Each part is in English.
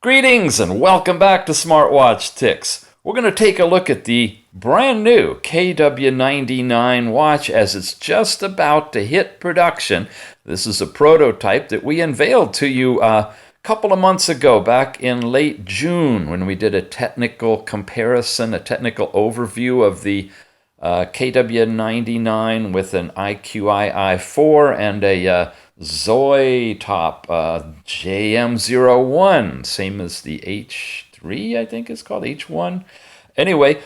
Greetings and welcome back to Smartwatch Ticks. We're going to take a look at the brand new KW99 watch as it's just about to hit production. This is a prototype that we unveiled to you a couple of months ago, back in late June, when we did a technical comparison, a technical overview of the KW99 with an IQI i4 and a ZioyTop JM01, same as the H3, I think it's called, H1. Anyway,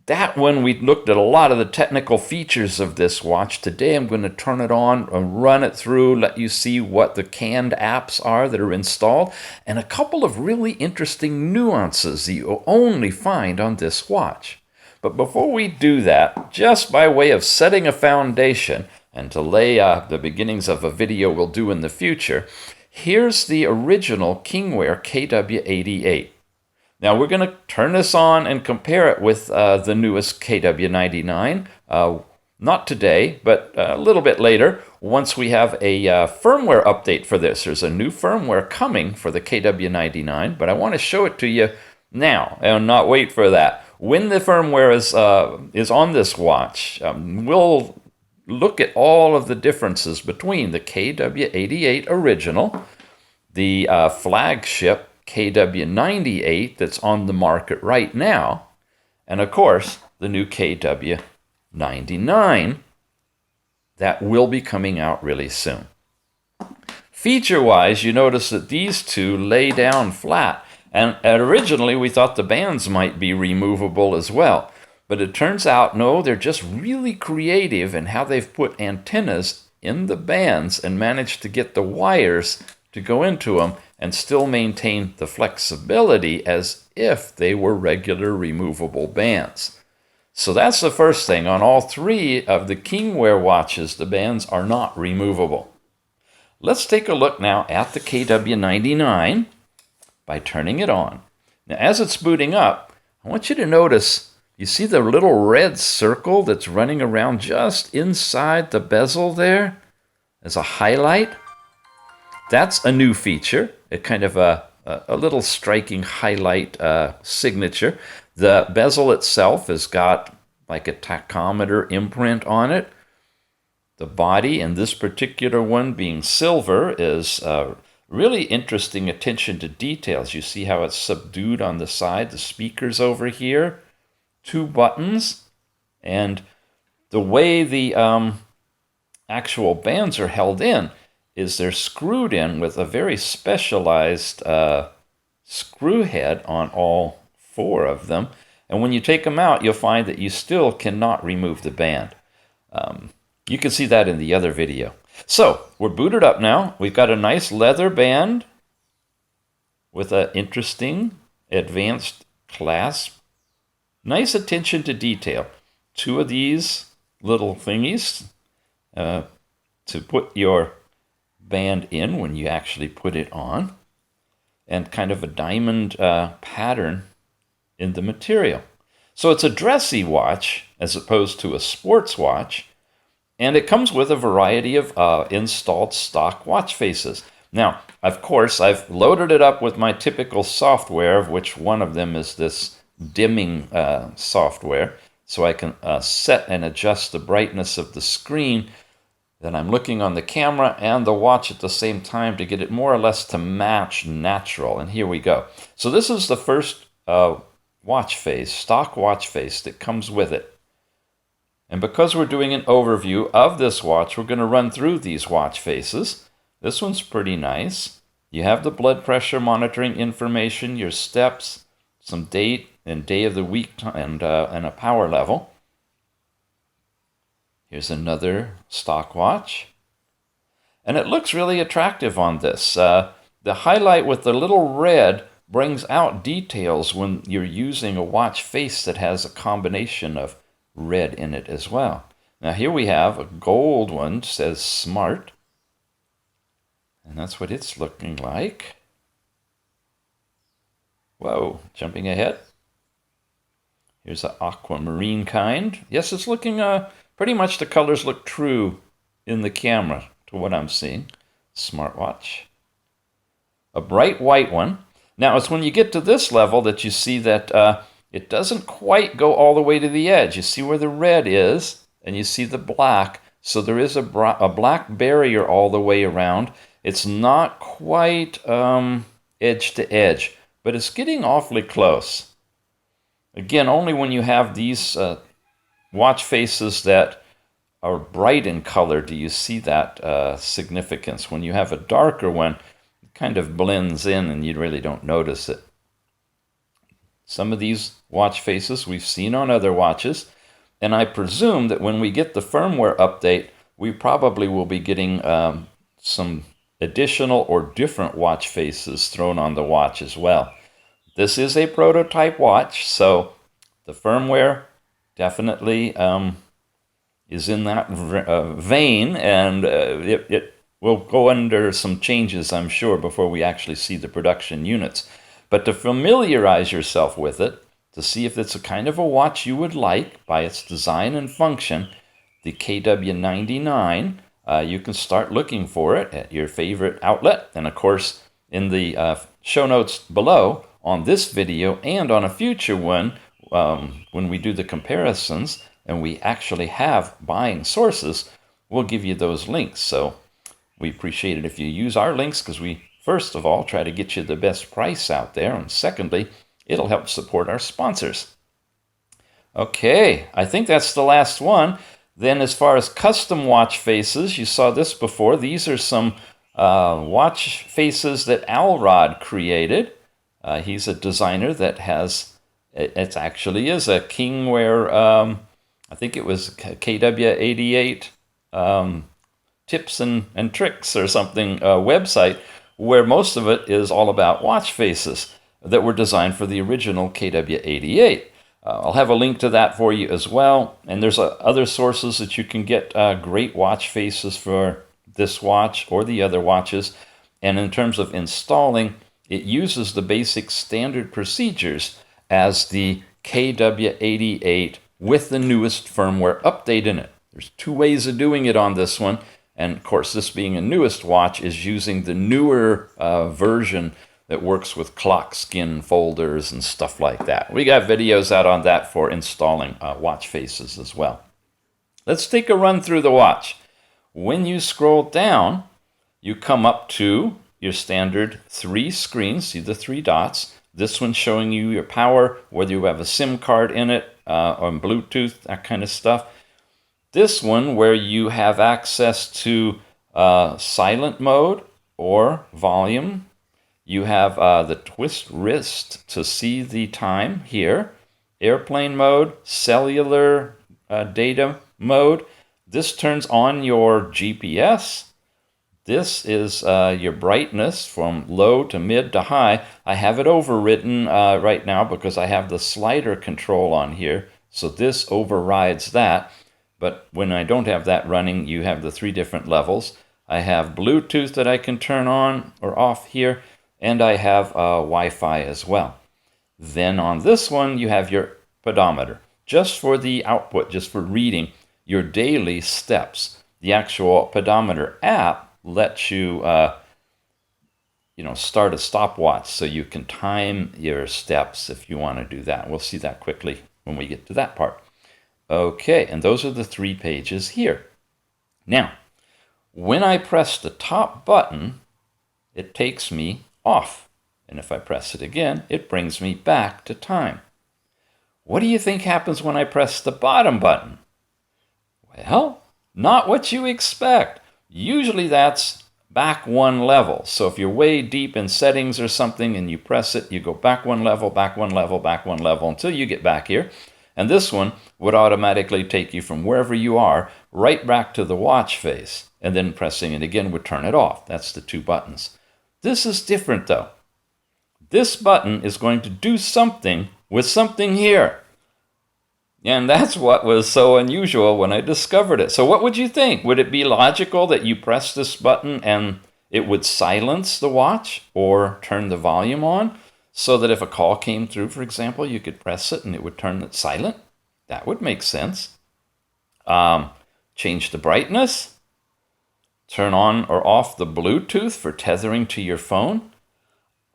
that one we looked at a lot of the technical features of this watch. Today I'm going to turn it on and run it through, let you see what the canned apps are that are installed, and a couple of really interesting nuances that you'll only find on this watch. But before we do that, just by way of setting a foundation, and to lay the beginnings of a video we'll do in the future, here's the original Kingwear KW88. Now we're going to turn this on and compare it with the newest KW99. Not today, but a little bit later, once we have a firmware update for this. There's a new firmware coming for the KW99, but I want to show it to you now and not wait for that. When the firmware is on this watch, we'll look at all of the differences between the KW88 original, the flagship KW98 that's on the market right now, and of course the new KW99 that will be coming out really soon. Feature-wise, you notice that these two lay down flat, and originally we thought the bands might be removable as well. But it turns out, no, they're just really creative in how they've put antennas in the bands and managed to get the wires to go into them and still maintain the flexibility as if they were regular removable bands. So that's the first thing. On all three of the Kingwear watches, the bands are not removable. Let's take a look now at the KW99 by turning it on. Now, as it's booting up, I want you to notice, you see the little red circle that's running around just inside the bezel there as a highlight? That's a new feature, a kind of a little striking highlight signature. The bezel itself has got like a tachometer imprint on it. The body, in this particular one being silver, is really interesting attention to details. You see how it's subdued on the side, the speakers over here. Two buttons, and the way the actual bands are held in is they're screwed in with a very specialized screw head on all four of them, and when you take them out you'll find that you still cannot remove the band. You can see that in the other video. So we're booted up now. We've got a nice leather band with an interesting advanced clasp. Nice attention to detail. Two of these little thingies to put your band in when you actually put it on, and kind of a diamond pattern in the material. So it's a dressy watch as opposed to a sports watch, and it comes with a variety of installed stock watch faces. Now, of course, I've loaded it up with my typical software, of which one of them is this dimming software, so I can set and adjust the brightness of the screen that I'm looking on the camera and the watch at the same time to get it more or less to match natural. And here we go. So this is the first watch face, stock watch face that comes with it. And because we're doing an overview of this watch, we're going to run through these watch faces. This one's pretty nice. You have the blood pressure monitoring information, your steps, some date and day of the week, and a power level. Here's another stock watch. And it looks really attractive on this. The highlight with the little red brings out details when you're using a watch face that has a combination of red in it as well. Now here we have a gold one, says Smart. And that's what it's looking like. Whoa, jumping ahead. Here's an aquamarine kind. Yes, it's looking, pretty much the colors look true in the camera to what I'm seeing. Smartwatch. A bright white one. Now, it's when you get to this level that you see that it doesn't quite go all the way to the edge. You see where the red is, and you see the black. So there is a black barrier all the way around. It's not quite edge to edge, but it's getting awfully close. Again, only when you have these watch faces that are bright in color do you see that significance. When you have a darker one, it kind of blends in and you really don't notice it. Some of these watch faces we've seen on other watches, and I presume that when we get the firmware update, we probably will be getting some additional or different watch faces thrown on the watch as well. This is a prototype watch, so the firmware definitely is in that vein, and it will go under some changes, I'm sure, before we actually see the production units. But to familiarize yourself with it, to see if it's a kind of a watch you would like by its design and function, the KW99, you can start looking for it at your favorite outlet. And of course, in the show notes below on this video and on a future one, when we do the comparisons and we actually have buying sources, we'll give you those links. So we appreciate it if you use our links, because we, first of all, try to get you the best price out there. And secondly, it'll help support our sponsors. Okay, I think that's the last one. Then as far as custom watch faces, you saw this before. These are some watch faces that Alrod created. He's a designer that has, it actually is a Kingwear, I think it was KW88 tips and tricks or something website, where most of it is all about watch faces that were designed for the original KW88. I'll have a link to that for you as well. And there's other sources that you can get great watch faces for this watch or the other watches. And in terms of installing, it uses the basic standard procedures as the KW88 with the newest firmware update in it. There's two ways of doing it on this one. And of course, this being a newest watch is using the newer version that works with clock skin folders and stuff like that. We got videos out on that for installing watch faces as well. Let's take a run through the watch. When you scroll down, you come up to your standard 3 screens. See the 3 dots. This one's showing you your power, whether you have a SIM card in it, or Bluetooth, that kind of stuff. This one, where you have access to silent mode or volume. You have the twist wrist to see the time here. Airplane mode, cellular data mode. This turns on your GPS. This is your brightness from low to mid to high. I have it overwritten right now because I have the slider control on here. So this overrides that. But when I don't have that running, you have the 3 different levels. I have Bluetooth that I can turn on or off here. And I have Wi-Fi as well. Then on this one, you have your pedometer, just for the output, just for reading your daily steps. The actual pedometer app lets you, start a stopwatch so you can time your steps if you want to do that. We'll see that quickly when we get to that part. Okay, and those are the 3 pages here. Now, when I press the top button, it takes me off. And if I press it again, it brings me back to time. What do you think happens when I press the bottom button? Well, not what you expect. Usually that's back 1 level. So if you're way deep in settings or something and you press it, you go back 1 level, back 1 level, back 1 level until you get back here. And this one would automatically take you from wherever you are right back to the watch face. And then pressing it again would turn it off. That's the 2 buttons. This is different though. This button is going to do something with something here. And that's what was so unusual when I discovered it. So what would you think? Would it be logical that you press this button and it would silence the watch or turn the volume on so that if a call came through, for example, you could press it and it would turn it silent? That would make sense. Change the brightness. Turn on or off the Bluetooth for tethering to your phone.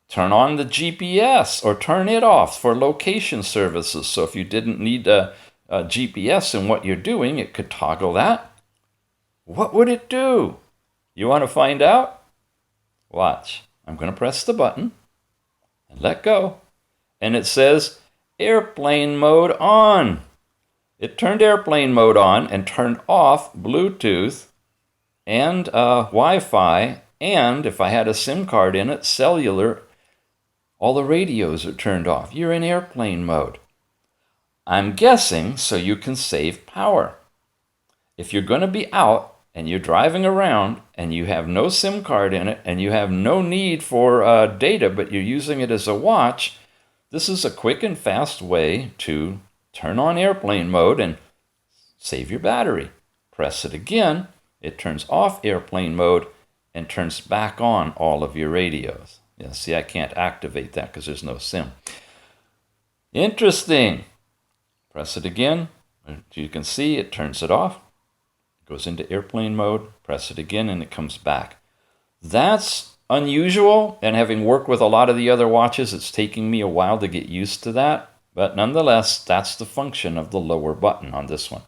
turn on the GPS or turn it off for location services. So if you didn't need a GPS in what you're doing, it could toggle that. What would it do? You want to find out? Watch. I'm going to press the button and let go. And it says airplane mode on. It turned airplane mode on and turned off Bluetooth and Wi-Fi, and if I had a SIM card in it, cellular. All the radios are turned off. You're in airplane mode. I'm guessing so you can save power. If you're going to be out and you're driving around and you have no SIM card in it and you have no need for data, but you're using it as a watch, this is a quick and fast way to turn on airplane mode and save your battery. Press it again, it turns off airplane mode and turns back on all of your radios. Yeah, see, I can't activate that because there's no SIM. Interesting. Press it again. You can see it turns it off. It goes into airplane mode. Press it again and it comes back. That's unusual, and having worked with a lot of the other watches, it's taking me a while to get used to that. But nonetheless, that's the function of the lower button on this one.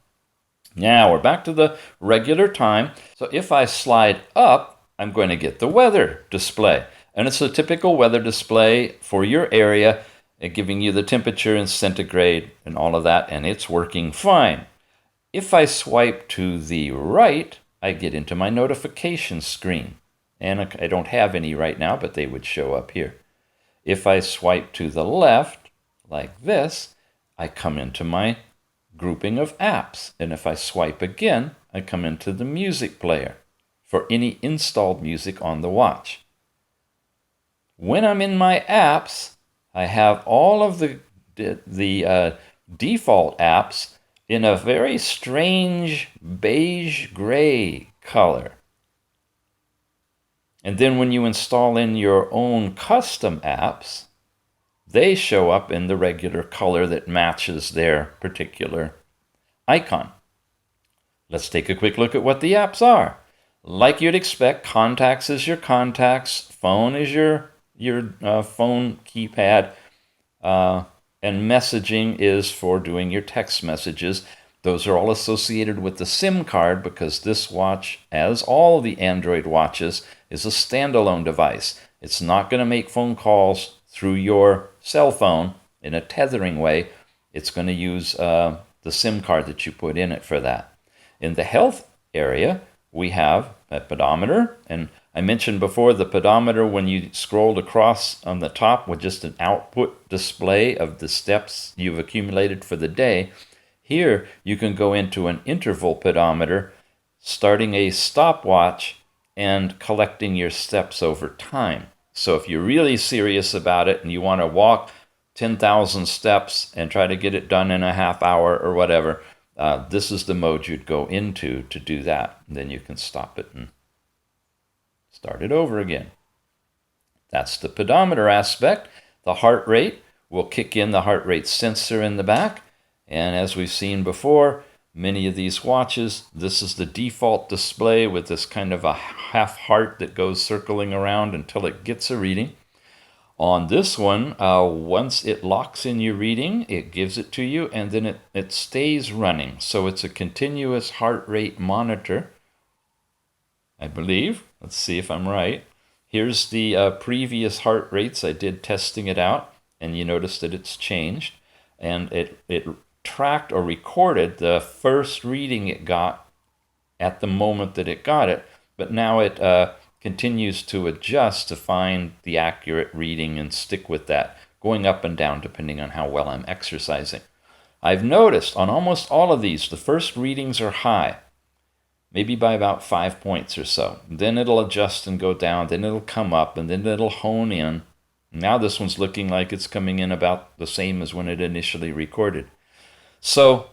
Now we're back to the regular time. So if I slide up, I'm going to get the weather display. And it's a typical weather display for your area, giving you the temperature and centigrade and all of that, and it's working fine. If I swipe to the right, I get into my notification screen. And I don't have any right now, but they would show up here. If I swipe to the left, like this, I come into my grouping of apps. And if I swipe again, I come into the music player for any installed music on the watch. When I'm in my apps, I have all of the default apps in a very strange beige gray color. And then when you install in your own custom apps, they show up in the regular color that matches their particular icon. Let's take a quick look at what the apps are. Like you'd expect, contacts is your contacts, phone is your phone keypad, and messaging is for doing your text messages. Those are all associated with the SIM card because this watch, as all the Android watches, is a standalone device. It's not going to make phone calls through your cell phone in a tethering way. It's going to use the SIM card that you put in it for that. In the health area, we have a pedometer, and I mentioned before the pedometer, when you scrolled across on the top with just an output display of the steps you've accumulated for the day. Here you can go into an interval pedometer, starting a stopwatch and collecting your steps over time. So if you're really serious about it and you want to walk 10,000 steps and try to get it done in a half hour or whatever, this is the mode you'd go into to do that. And then you can stop it and start it over again. That's the pedometer aspect. The heart rate will kick in the heart rate sensor in the back. And as we've seen before, many of these watches, this is the default display with this kind of a half heart that goes circling around until it gets a reading. On this one, once it locks in your reading, it gives it to you, and then it stays running. So it's a continuous heart rate monitor, I believe. Let's see if I'm right. Here's the previous heart rates. I did testing it out, and you notice that it's changed. And it tracked or recorded the first reading it got at the moment that it got it, but now it continues to adjust to find the accurate reading and stick with that, going up and down depending on how well I'm exercising. I've noticed on almost all of these, the first readings are high, maybe by about 5 points or so. Then it'll adjust and go down, then it'll come up, and then it'll hone in. Now this one's looking like it's coming in about the same as when it initially recorded. So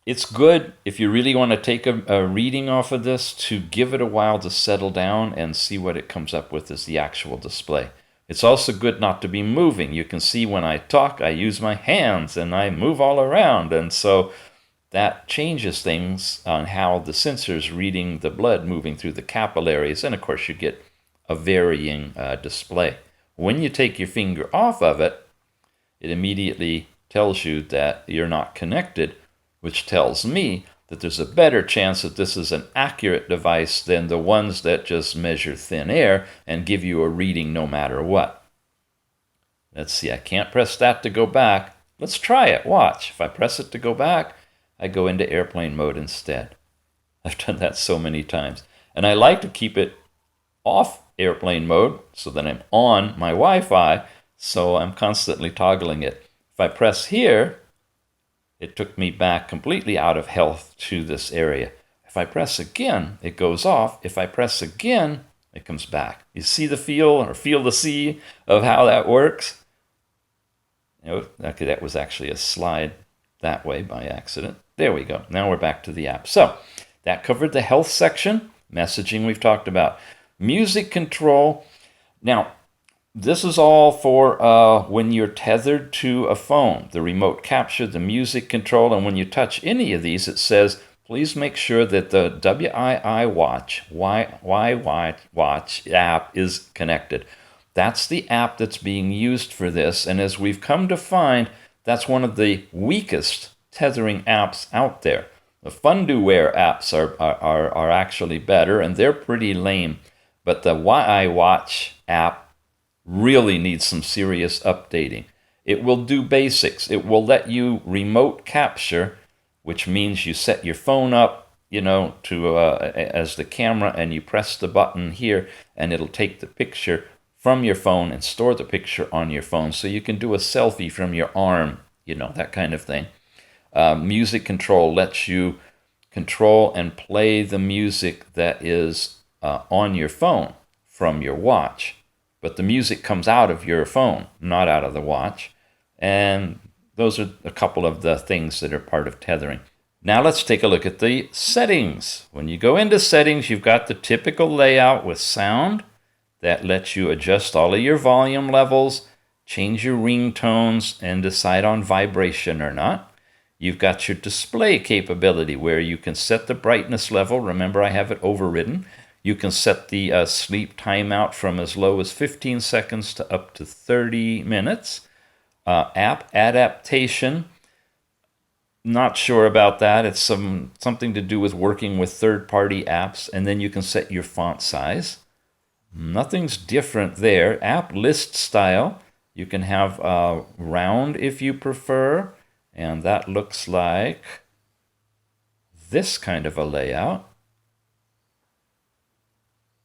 it's good if you really want to take a reading off of this to give it a while to settle down and see what it comes up with as the actual display. It's also good not to be moving. You can see when I talk, I use my hands and I move all around. And so that changes things on how the sensor's reading the blood moving through the capillaries. And of course, you get a varying display When you take your finger off of it, it immediately tells you that you're not connected, which tells me that there's a better chance that this is an accurate device than the ones that just measure thin air and give you a reading no matter what. Let's see, I can't press that to go back. Let's try it, watch. If I press it to go back, I go into airplane mode instead. I've done that so many times. And I like to keep it off airplane mode so that I'm on my Wi-Fi, so I'm constantly toggling it. If I press here, it took me back completely out of health to this area. If I press again, it goes off. If I press again, it comes back. You see the feel, or feel the see of how that works? Okay, that was actually a slide that way by accident. There we go. Now we're back to the app. So that covered the health section. Messaging we've talked about. Music control. Now, this is all for when you're tethered to a phone. The remote capture, the music control, and when you touch any of these, it says, please make sure that the Watch app is connected. That's the app that's being used for this, and as we've come to find, that's one of the weakest tethering apps out there. The Funduwear apps are actually better, and they're pretty lame. But the Watch app really needs some serious updating. It will do basics. It will let you remote capture, which means you set your phone up, to as the camera, and you press the button here, and it'll take the picture from your phone and store the picture on your phone, so you can do a selfie from your arm, that kind of thing. Music control lets you control and play the music that is on your phone from your watch. But the music comes out of your phone, not out of the watch. And those are a couple of the things that are part of tethering. Now let's take a look at the settings. When you go into settings, you've got the typical layout with sound that lets you adjust all of your volume levels, change your ringtones, and decide on vibration or not. You've got your display capability where you can set the brightness level. Remember, I have it overridden. You can set the sleep timeout from as low as 15 seconds to up to 30 minutes. App adaptation, not sure about that. It's something to do with working with third-party apps, and then you can set your font size. Nothing's different there. App list style, you can have round if you prefer. And that looks like this kind of a layout.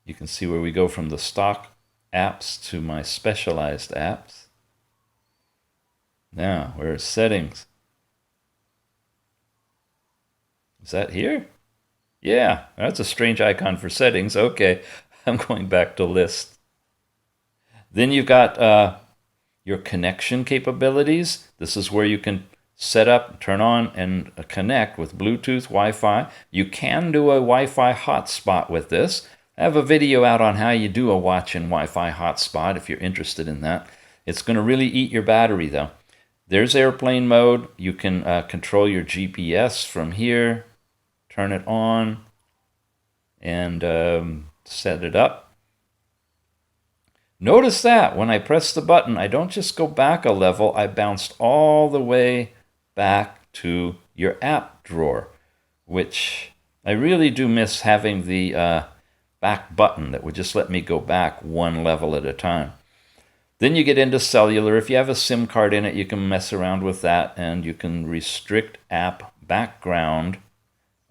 You can see where we go from the stock apps to my specialized apps. Now, where's settings? Is that here? Yeah, that's a strange icon for settings. Okay, I'm going back to list. Then you've got your connection capabilities. This is where you can set up, turn on, and connect with Bluetooth, Wi-Fi. You can do a Wi-Fi hotspot with this. I have a video out on how you do a watch and Wi-Fi hotspot if you're interested in that. It's going to really eat your battery though. There's airplane mode. You can control your GPS from here, turn it on, and set it up. Notice that when I press the button, I don't just go back a level, I bounced all the way back to your app drawer, which I really do miss having the back button that would just let me go back one level at a time. Then you get into cellular. If you have a SIM card in it, you can mess around with that, and you can restrict app background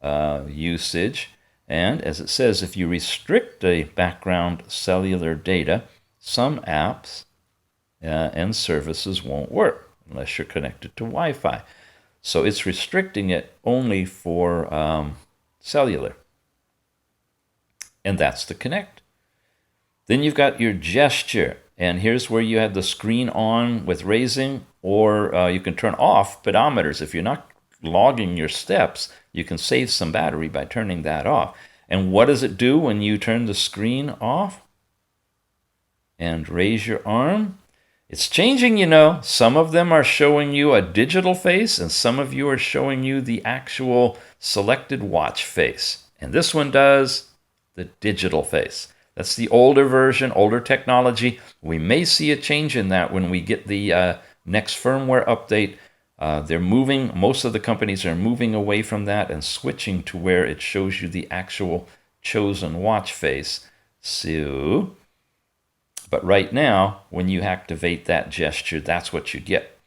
usage. And as it says, if you restrict the background cellular data, some apps and services won't work unless you're connected to Wi-Fi. So it's restricting it only for cellular. And that's the connect. Then you've got your gesture. And here's where you have the screen on with raising, or you can turn off pedometers. If you're not logging your steps, you can save some battery by turning that off. And what does it do when you turn the screen off and raise your arm? It's changing, Some of them are showing you a digital face, and some of you are showing you the actual selected watch face. And this one does the digital face. That's the older version, older technology. We may see a change in that when we get the next firmware update. They're moving, most of the companies are moving away from that and switching to where it shows you the actual chosen watch face. So, but right now, when you activate that gesture, that's what you get.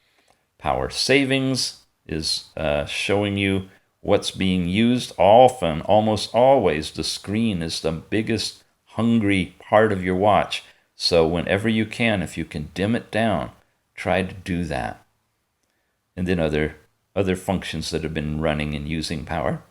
Power savings is showing you what's being used. Often, almost always, the screen is the biggest hungry part of your watch. So whenever you can, if you can dim it down, try to do that. And then other functions that have been running and using power.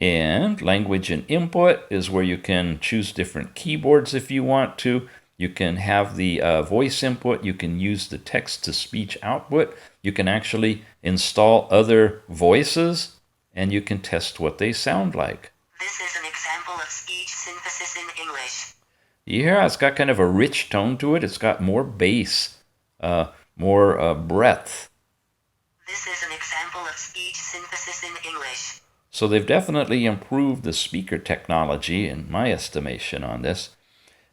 And language and input is where you can choose different keyboards if you want to. You can have the voice input. You can use the text-to-speech output. You can actually install other voices, and you can test what they sound like. This is an example of speech synthesis in English. You hear it's got kind of a rich tone to it. It's got more bass, more breadth. This is an example of speech synthesis in English. So they've definitely improved the speaker technology, in my estimation, on this.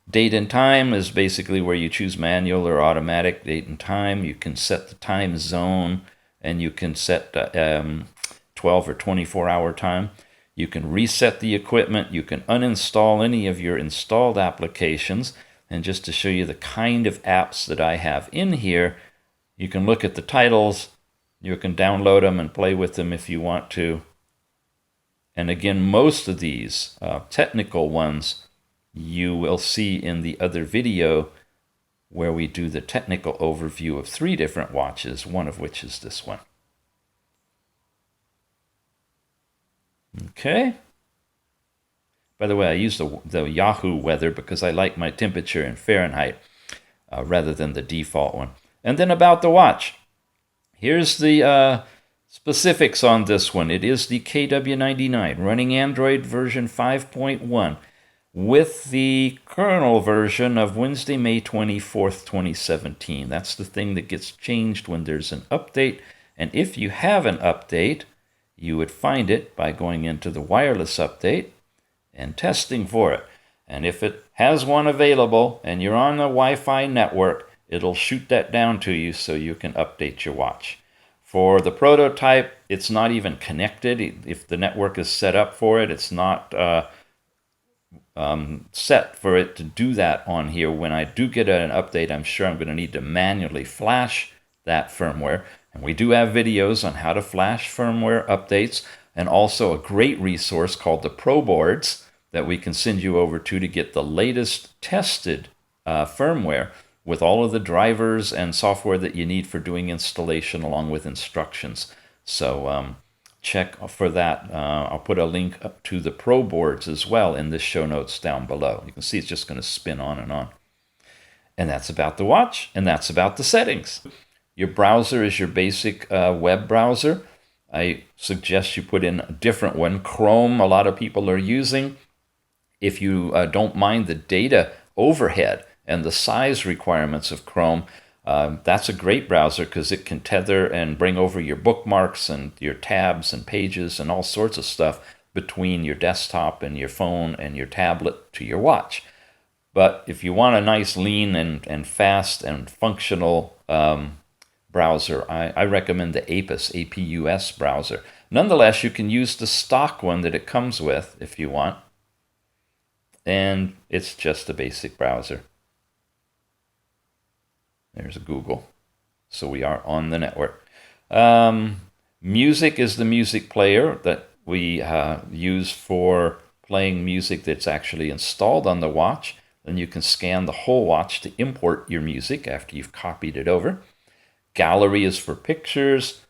Date and time is basically where you choose manual or automatic date and time. You can set the time zone, and you can set 12 or 24-hour time. You can reset the equipment. You can uninstall any of your installed applications. And just to show you the kind of apps that I have in here, you can look at the titles. You can download them and play with them if you want to. And again, most of these technical ones you will see in the other video where we do the technical overview of 3 different watches, one of which is this one. Okay. By the way, I use the Yahoo weather because I like my temperature in Fahrenheit rather than the default one. And then about the watch. Here's the specifics on this one. It is the KW99 running Android version 5.1 with the kernel version of Wednesday, May 24th, 2017. That's the thing that gets changed when there's an update. And if you have an update, you would find it by going into the wireless update and testing for it. And if it has one available and you're on the Wi-Fi network, it'll shoot that down to you so you can update your watch. For the prototype, it's not even connected. If the network is set up for it, it's not set for it to do that on here. When I do get an update, I'm sure I'm going to need to manually flash that firmware. And we do have videos on how to flash firmware updates, and also a great resource called the Pro Boards that we can send you over to get the latest tested firmware with all of the drivers and software that you need for doing installation along with instructions. So check for that. I'll put a link up to the Pro Boards as well in the show notes down below. You can see it's just going to spin on and on. And that's about the watch, and that's about the settings. Your browser is your basic web browser. I suggest you put in a different one. Chrome, a lot of people are using. If you don't mind the data overhead and the size requirements of Chrome, that's a great browser because it can tether and bring over your bookmarks and your tabs and pages and all sorts of stuff between your desktop and your phone and your tablet to your watch. But if you want a nice, lean and fast and functional browser, I recommend the APUS browser. Nonetheless, you can use the stock one that it comes with if you want. And it's just a basic browser. There's a Google. So we are on the network. Music is the music player that we use for playing music that's actually installed on the watch. Then you can scan the whole watch to import your music after you've copied it over. Gallery is for pictures.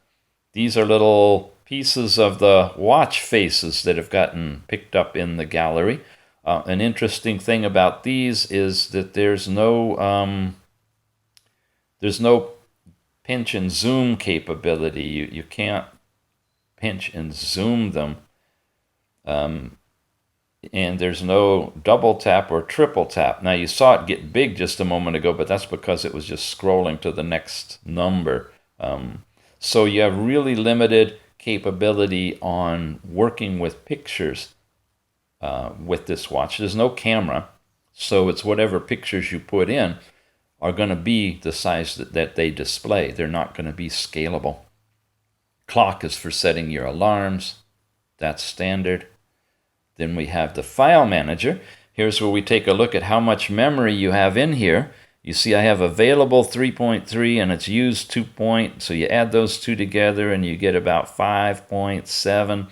These are little pieces of the watch faces that have gotten picked up in the gallery. An interesting thing about these is that there's no pinch and zoom capability. You can't pinch and zoom them. And there's no double tap or triple tap. Now, you saw it get big just a moment ago, but that's because it was just scrolling to the next number. So you have really limited capability on working with pictures. with this watch. There's no camera, so it's whatever pictures you put in are going to be the size that they display. They're not going to be scalable. Clock is for setting your alarms. That's standard. Then we have the file manager. Here's where we take a look at how much memory you have in here. You see I have available 3.3 and it's used 2. So you add those two together and you get about 5.7.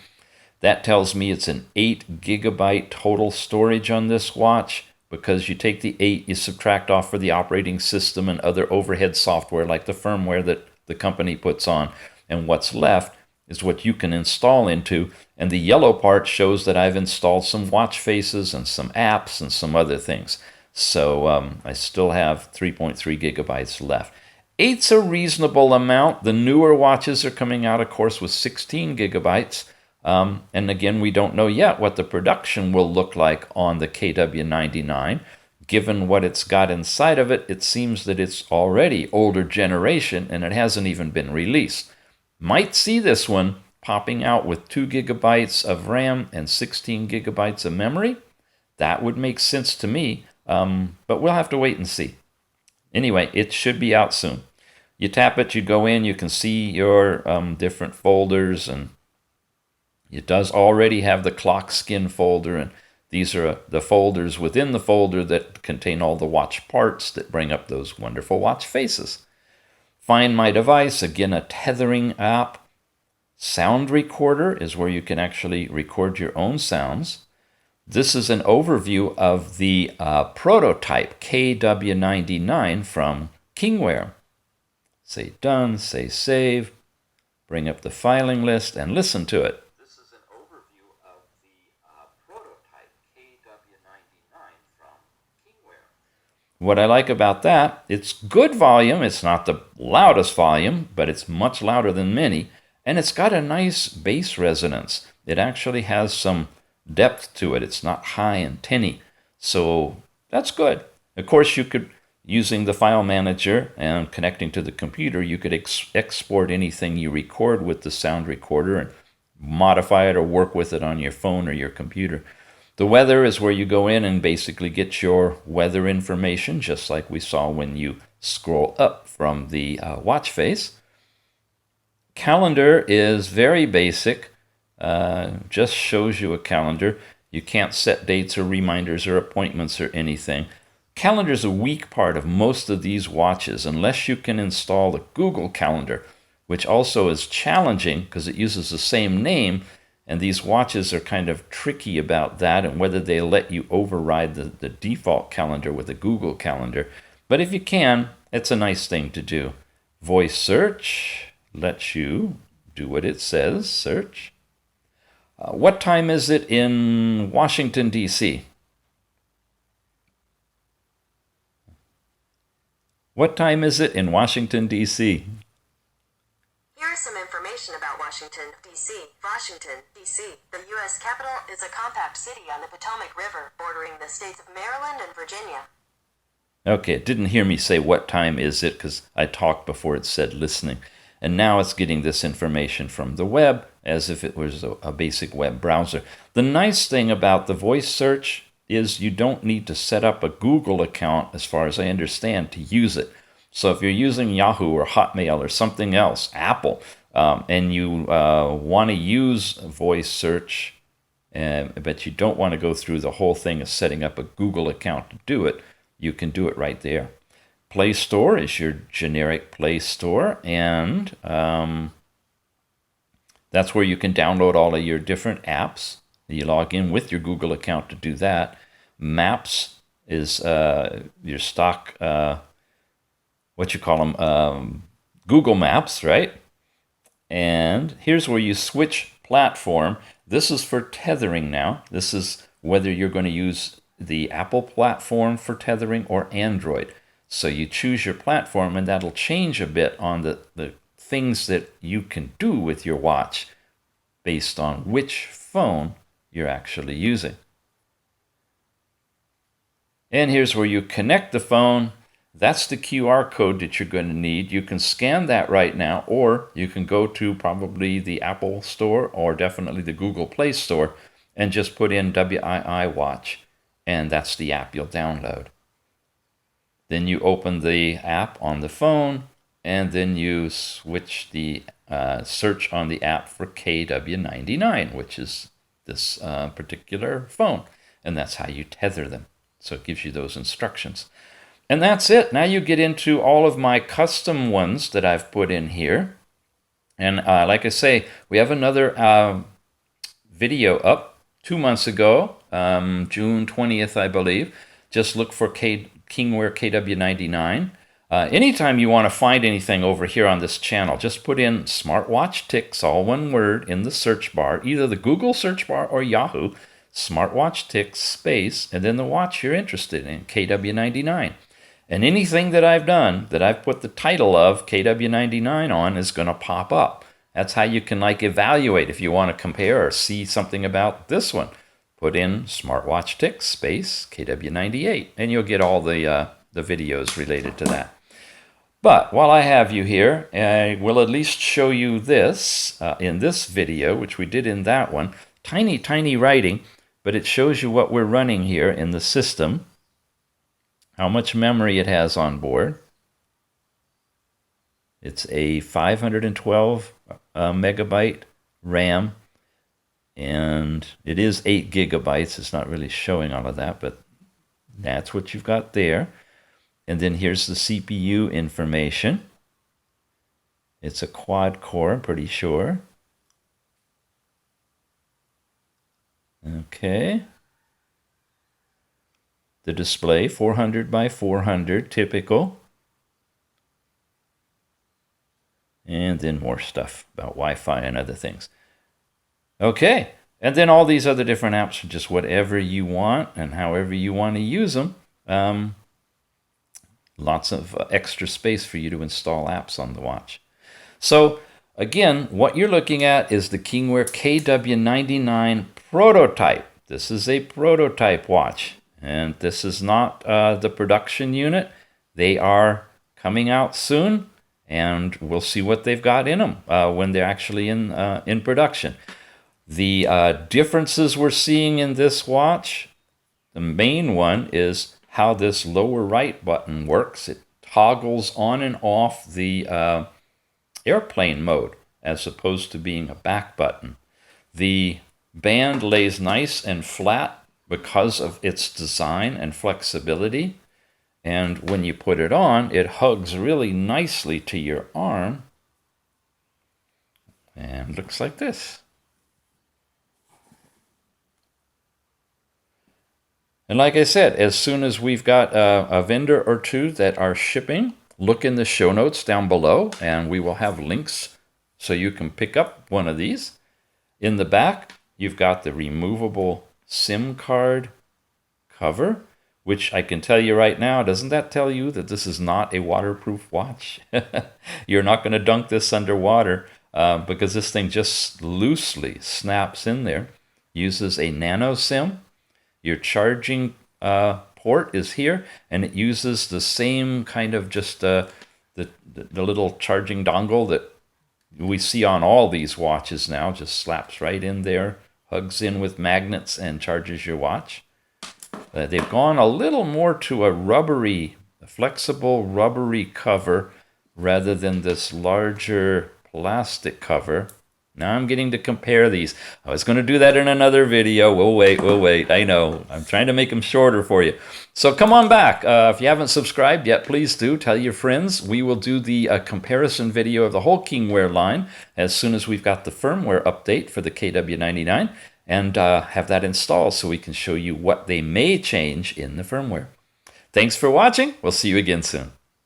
That tells me it's an 8 gigabyte total storage on this watch, because you take the 8, you subtract off for the operating system and other overhead software like the firmware that the company puts on, and what's left is what you can install into. And the yellow part shows that I've installed some watch faces and some apps and some other things. So I still have 3.3 gigabytes left. 8's a reasonable amount. The newer watches are coming out, of course, with 16 gigabytes. And again, we don't know yet what the production will look like on the KW99. Given what it's got inside of it, it seems that it's already older generation and it hasn't even been released. Might see this one popping out with 2 gigabytes of RAM and 16 gigabytes of memory. That would make sense to me, but we'll have to wait and see. Anyway, it should be out soon. You tap it, you go in, you can see your different folders, and it does already have the clock skin folder, and these are the folders within the folder that contain all the watch parts that bring up those wonderful watch faces. Find My Device, again a tethering app. Sound Recorder is where you can actually record your own sounds. This is an overview of the prototype KW99 from Kingwear. Say done, say save, bring up the filing list, and listen to it. This is an overview of the prototype KW99 from Kingwear. What I like about that, it's good volume. It's not the loudest volume, but it's much louder than many. And it's got a nice bass resonance. It actually has some depth to it. It's not high and tinny. So that's good. Of course, you could, using the file manager and connecting to the computer, you could export anything you record with the sound recorder and modify it or work with it on your phone or your computer. The weather is where you go in and basically get your weather information, just like we saw when you scroll up from the watch face. Calendar is very basic, just shows you a calendar. You can't set dates or reminders or appointments or anything. Calendar is a weak part of most of these watches, unless you can install the Google Calendar, which also is challenging because it uses the same name, and these watches are kind of tricky about that and whether they let you override the default calendar with the Google Calendar. But if you can, it's a nice thing to do. Voice search lets you do what it says, search. What time is it in Washington, D.C.? What time is it in Washington, D.C.? Here is some information about Washington, D.C. Washington, D.C., the U.S. capital, is a compact city on the Potomac River, bordering the states of Maryland and Virginia. Okay, it didn't hear me say what time is it because I talked before it said listening. And now it's getting this information from the web as if it was a basic web browser. The nice thing about the voice search is you don't need to set up a Google account, as far as I understand, to use it. So if you're using Yahoo or Hotmail or something else, Apple, and you want to use voice search, but you don't want to go through the whole thing of setting up a Google account to do it, you can do it right there. Play Store is your generic Play Store, and that's where you can download all of your different apps. You log in with your Google account to do that. Maps is your stock, Google Maps, right? And here's where you switch platform. This is for tethering now. This is whether you're going to use the Apple platform for tethering or Android. So you choose your platform, and that'll change a bit on the things that you can do with your watch based on which phone you're actually using. And here's where you connect the phone. That's the QR code that you're going to need. You can scan that right now, or you can go to probably the Apple Store or definitely the Google Play Store and just put in WII watch, and that's the app you'll download. Then you open the app on the phone, and then you switch the search on the app for KW99, which is this particular phone, and that's how you tether them. So it gives you those instructions. And that's it. Now you get into all of my custom ones that I've put in here. And like I say, we have another video up 2 months ago, June 20th, I believe. Just look for Kingwear KW99. Anytime you want to find anything over here on this channel, just put in Smartwatch Ticks, all one word, in the search bar, either the Google search bar or Yahoo, Smartwatch Ticks space, and then the watch you're interested in, KW99. And anything that I've done that I've put the title of KW99 on is going to pop up. That's how you can evaluate if you want to compare or see something about this one. Put in Smartwatch Ticks space KW98, and you'll get all the videos related to that. But while I have you here, I will at least show you this in this video, which we did in that one. Tiny, tiny writing, but it shows you what we're running here in the system, how much memory it has on board. It's a 512 megabyte RAM, and it is 8 gigabytes. It's not really showing all of that, but that's what you've got there. And then here's the CPU information. It's a quad core, I'm pretty sure. Okay. The display, 400 by 400, typical. And then more stuff about Wi-Fi and other things. Okay. And then all these other different apps are just whatever you want and however you want to use them. Lots of extra space for you to install apps on the watch. So again, what you're looking at is the Kingwear KW99 prototype. This is a prototype watch, and this is not the production unit. They are coming out soon, and we'll see what they've got in them when they're actually in production. The differences we're seeing in this watch, the main one is how this lower right button works. It toggles on and off the airplane mode as opposed to being a back button. The band lays nice and flat because of its design and flexibility. And when you put it on, it hugs really nicely to your arm. And looks like this. And like I said, as soon as we've got a vendor or two that are shipping, look in the show notes down below, and we will have links so you can pick up one of these. In the back, you've got the removable SIM card cover, which I can tell you right now, doesn't that tell you that this is not a waterproof watch? You're not going to dunk this underwater because this thing just loosely snaps in there. Uses a nano SIM. Your charging port is here, and it uses the same kind of just the little charging dongle that we see on all these watches now. Just slaps right in there, hugs in with magnets, and charges your watch. They've gone a little more to a flexible rubbery cover rather than this larger plastic cover. Now I'm getting to compare these. I was going to do that in another video. We'll wait. I know. I'm trying to make them shorter for you. So come on back. If you haven't subscribed yet, please do. Tell your friends. We will do the comparison video of the whole Kingwear line as soon as we've got the firmware update for the KW99 and have that installed so we can show you what they may change in the firmware. Thanks for watching. We'll see you again soon.